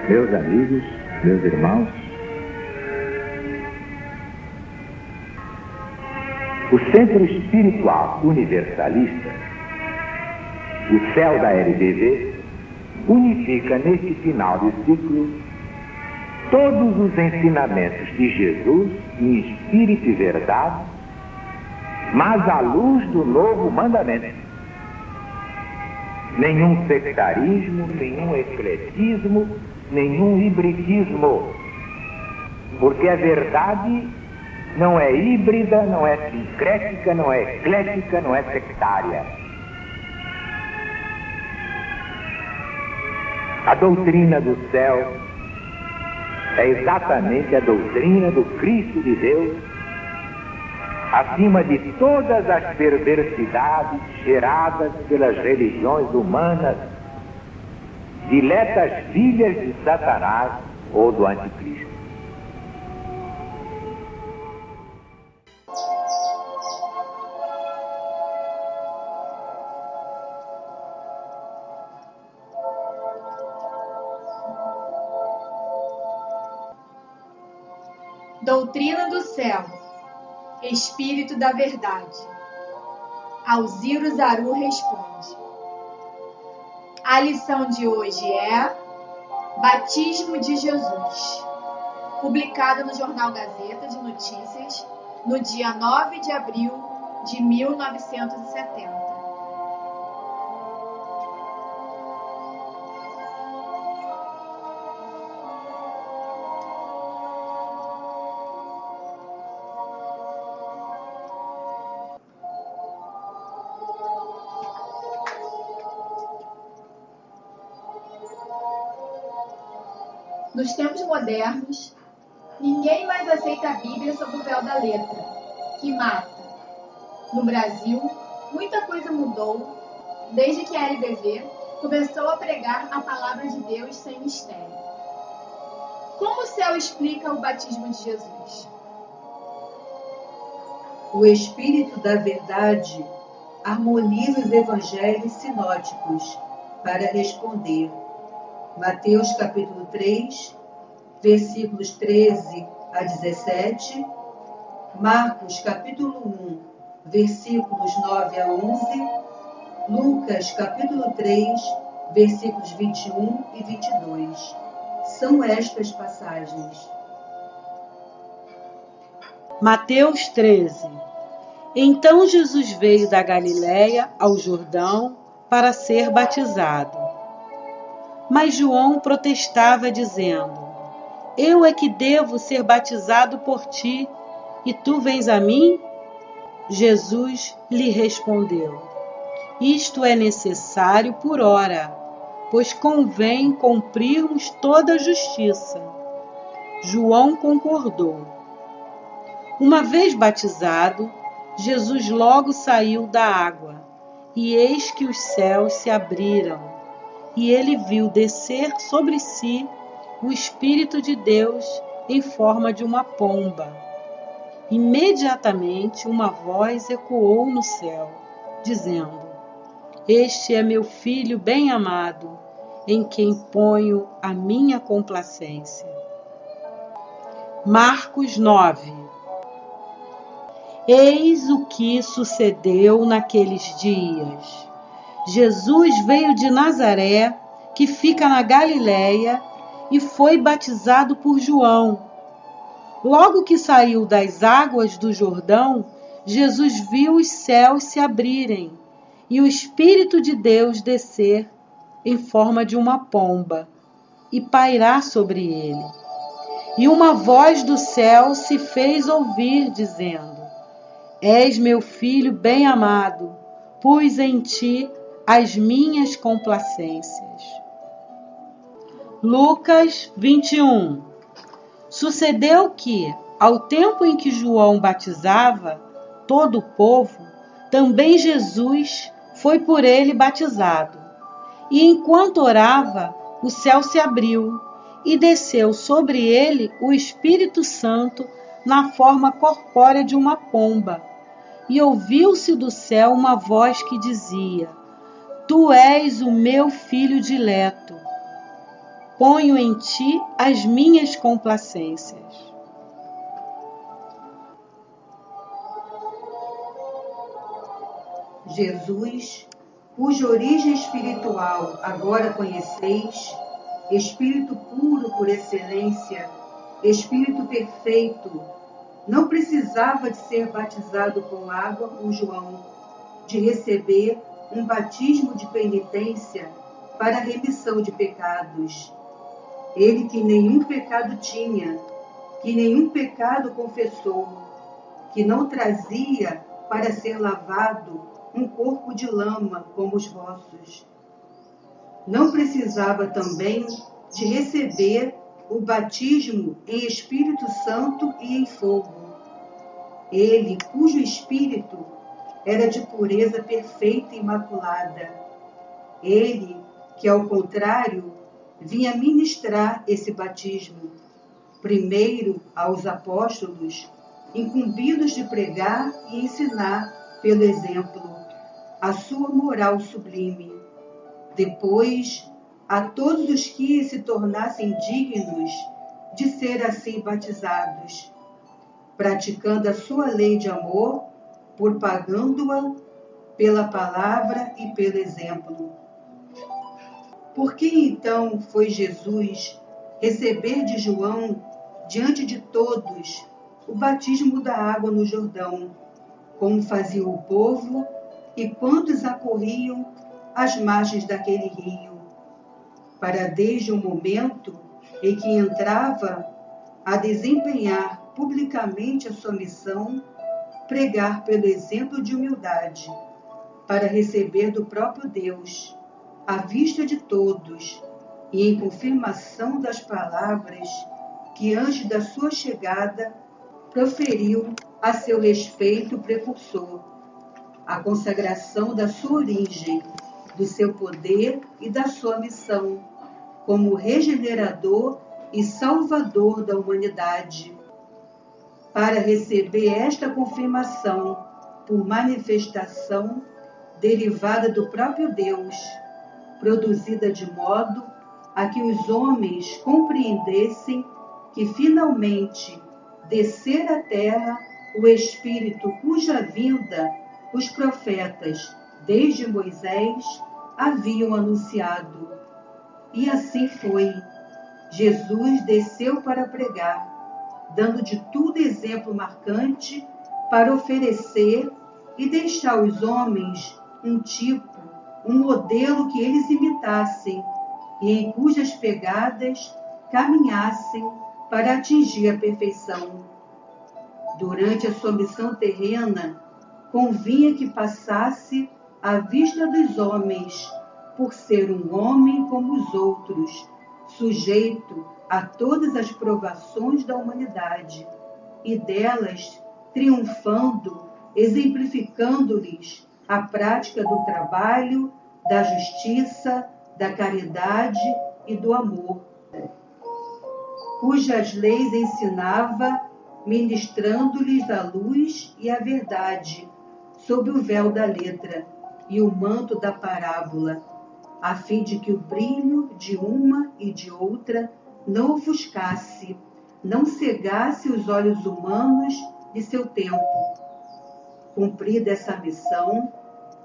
Meus amigos, meus irmãos, o Centro Espiritual Universalista, o CEL da LBV, unifica neste final de ciclo todos os ensinamentos de Jesus em espírito e verdade, mas à luz do novo mandamento. Nenhum sectarismo, nenhum ecletismo, nenhum hibridismo, porque a verdade não é híbrida, não é sincrética, não é eclética, não é sectária. A doutrina do céu é exatamente a doutrina do Cristo de Deus, acima de todas as perversidades geradas pelas religiões humanas, diletas filhas de Satanás ou do Anticristo. Doutrina do céu, Espírito da verdade. Alziro Zaru responde. A lição de hoje é Batismo de Jesus, publicado no Jornal Gazeta de Notícias, no dia 9 de abril de 1970. Nos tempos modernos, ninguém mais aceita a Bíblia sob o véu da letra, que mata. No Brasil, muita coisa mudou desde que a LBV começou a pregar a palavra de Deus sem mistério. Como o céu explica o batismo de Jesus? O Espírito da Verdade harmoniza os evangelhos sinóticos para responder. Mateus capítulo 3, versículos 13 a 17, Marcos capítulo 1, versículos 9 a 11, Lucas capítulo 3, versículos 21 e 22. São estas passagens. Mateus 13. Então Jesus veio da Galiléia ao Jordão para ser batizado. Mas João protestava, dizendo: Eu é que devo ser batizado por ti, e tu vens a mim? Jesus lhe respondeu: Isto é necessário por ora, pois convém cumprirmos toda a justiça. João concordou. Uma vez batizado, Jesus logo saiu da água, e eis que os céus se abriram, e ele viu descer sobre si o Espírito de Deus em forma de uma pomba. Imediatamente uma voz ecoou no céu, dizendo: Este é meu Filho bem-amado, em quem ponho a minha complacência. Marcos 9. Eis o que sucedeu naqueles dias. Jesus veio de Nazaré, que fica na Galiléia, e foi batizado por João. Logo que saiu das águas do Jordão, Jesus viu os céus se abrirem e o Espírito de Deus descer em forma de uma pomba e pairar sobre ele. E uma voz do céu se fez ouvir, dizendo: És meu Filho bem-amado, pus em ti as minhas complacências. Lucas 21. Sucedeu que, ao tempo em que João batizava todo o povo, também Jesus foi por ele batizado. E enquanto orava, o céu se abriu, e desceu sobre ele o Espírito Santo na forma corpórea de uma pomba. E ouviu-se do céu uma voz que dizia: Tu és o meu Filho dileto, ponho em ti as minhas complacências. Jesus, cuja origem espiritual agora conheceis, Espírito puro por excelência, Espírito perfeito, não precisava de ser batizado com água por João, de receber um batismo de penitência para a remissão de pecados. Ele que nenhum pecado tinha, que nenhum pecado confessou, que não trazia para ser lavado um corpo de lama como os vossos. Não precisava também de receber o batismo em Espírito Santo e em fogo. Ele, cujo espírito era de pureza perfeita e imaculada. Ele, que ao contrário, vinha ministrar esse batismo, primeiro aos apóstolos, incumbidos de pregar e ensinar pelo exemplo a sua moral sublime. Depois, a todos os que se tornassem dignos de ser assim batizados, praticando a sua lei de amor, propagando-a pela palavra e pelo exemplo. Por que então foi Jesus receber de João, diante de todos, o batismo da água no Jordão, como fazia o povo e quantos acorriam às margens daquele rio, para desde o momento em que entrava a desempenhar publicamente a sua missão, pregar pelo exemplo de humildade, para receber do próprio Deus, à vista de todos, e em confirmação das palavras que antes da sua chegada proferiu a seu respeito o precursor, a consagração da sua origem, do seu poder e da sua missão, como regenerador e salvador da humanidade. Para receber esta confirmação por manifestação derivada do próprio Deus, produzida de modo a que os homens compreendessem que finalmente descer à terra o Espírito cuja vinda os profetas, desde Moisés, haviam anunciado. E assim foi. Jesus desceu para pregar, dando de tudo exemplo marcante para oferecer e deixar aos homens um tipo, um modelo que eles imitassem e em cujas pegadas caminhassem para atingir a perfeição. Durante a sua missão terrena, convinha que passasse à vista dos homens, por ser um homem como os outros, sujeito a todas as provações da humanidade, e delas triunfando, exemplificando-lhes a prática do trabalho, da justiça, da caridade e do amor, cujas leis ensinava, ministrando-lhes a luz e a verdade, sob o véu da letra e o manto da parábola, a fim de que o brilho de uma e de outra não ofuscasse, não cegasse os olhos humanos de seu tempo. Cumprida essa missão,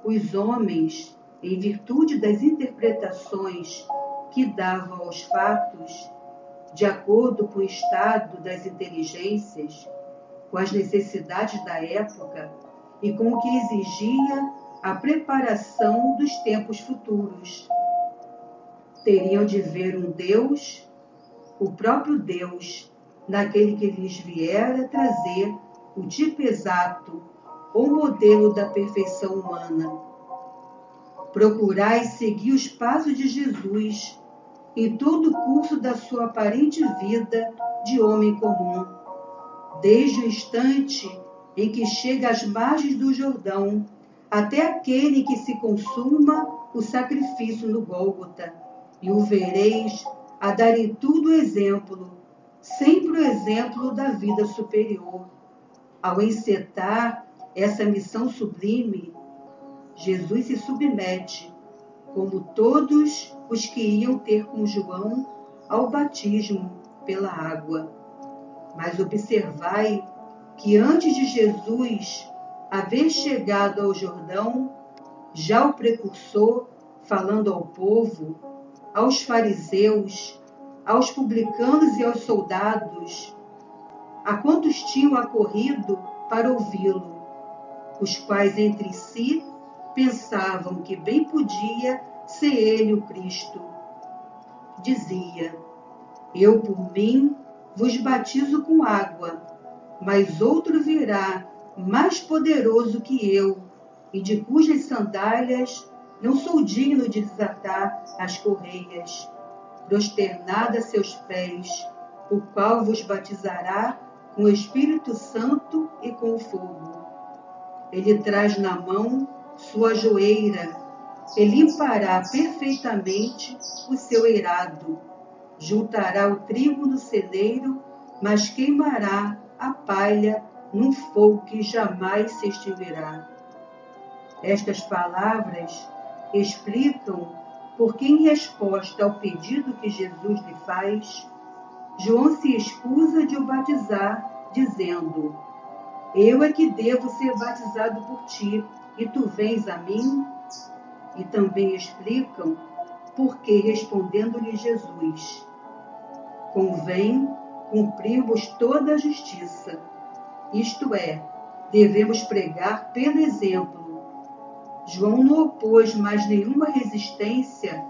os homens, em virtude das interpretações que davam aos fatos, de acordo com o estado das inteligências, com as necessidades da época e com o que exigia a preparação dos tempos futuros, teriam de ver um Deus, o próprio Deus, naquele que lhes viera trazer o tipo exato ou modelo da perfeição humana. Procurai seguir os passos de Jesus em todo o curso da sua aparente vida de homem comum, desde o instante em que chega às margens do Jordão, até aquele que se consuma o sacrifício no Gólgota, e o vereis a dar em tudo exemplo, sempre o exemplo da vida superior. Ao encetar essa missão sublime, Jesus se submete, como todos os que iam ter com João, ao batismo pela água. Mas observai que antes de Jesus haver chegado ao Jordão, já o precursor, falando ao povo, aos fariseus, aos publicanos e aos soldados, a quantos tinham acorrido para ouvi-lo, os quais entre si pensavam que bem podia ser ele o Cristo. Dizia: eu por mim vos batizo com água, mas outro virá, mais poderoso que eu, e de cujas sandálias não sou digno de desatar as correias. Prosternada a seus pés, o qual vos batizará com o Espírito Santo e com o fogo. Ele traz na mão sua joeira, e limpará perfeitamente o seu eirado. Juntará o trigo no celeiro, mas queimará a palha num fogo que jamais se extinguirá. Estas palavras explicam porque, em resposta ao pedido que Jesus lhe faz, João se escusa de o batizar, dizendo: eu é que devo ser batizado por ti, e tu vens a mim? E também explicam porque, respondendo-lhe Jesus: convém cumprirmos toda a justiça, isto é, devemos pregar pelo exemplo. João não opôs mais nenhuma resistência,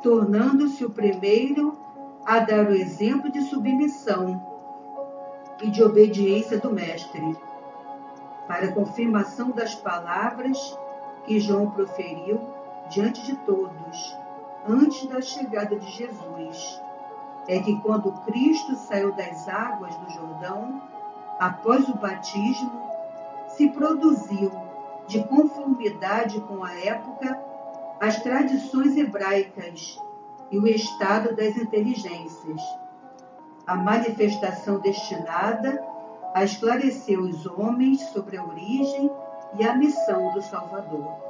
tornando-se o primeiro a dar o exemplo de submissão e de obediência do Mestre. Para confirmação das palavras que João proferiu diante de todos, antes da chegada de Jesus, é que quando Cristo saiu das águas do Jordão, após o batismo, se produziu, de conformidade com a época, as tradições hebraicas e o estado das inteligências, a manifestação destinada a esclarecer os homens sobre a origem e a missão do Salvador.